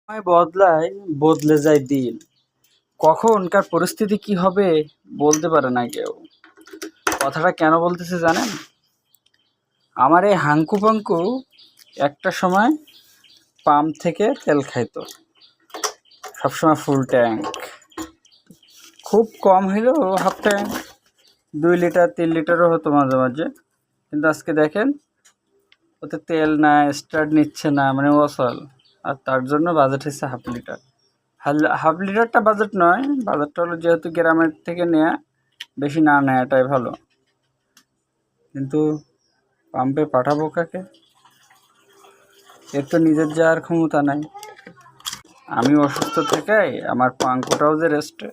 সময় বদলায়, বদলে যায় দিন। কখন কার পরিস্থিতি কি হবে বলতে পারে না কেউ। কথাটা কেন বলতেছে জানেন? আমার এই হাঙ্কু পাঙ্কু একটা সময় পাম্প থেকে তেল খাইতো, সবসময় ফুল ট্যাঙ্ক, খুব কম হইলেও হাফ ট্যাঙ্ক, 2 লিটার 3 লিটারও হতো মাঝে মাঝে। কিন্তু আজকে দেখেন ওতে তেল নাই, স্টার্ট নিচ্ছে না, মানে অচল। আর তার জন্য বাজেট হচ্ছে হাফ লিটার। হাফ লিটারটা বাজেট নয়, বাজেটটা হলো যেহেতু গ্রামের থেকে নেয়া, বেশি না নেওয়াটাই ভালো। কিন্তু পাম্পে পাঠাবো কাকে? এর তো নিজের যাওয়ার ক্ষমতা নাই। আমি অসুস্থ থেকেই আমার পাঙ্কুটাও যে রেস্টে।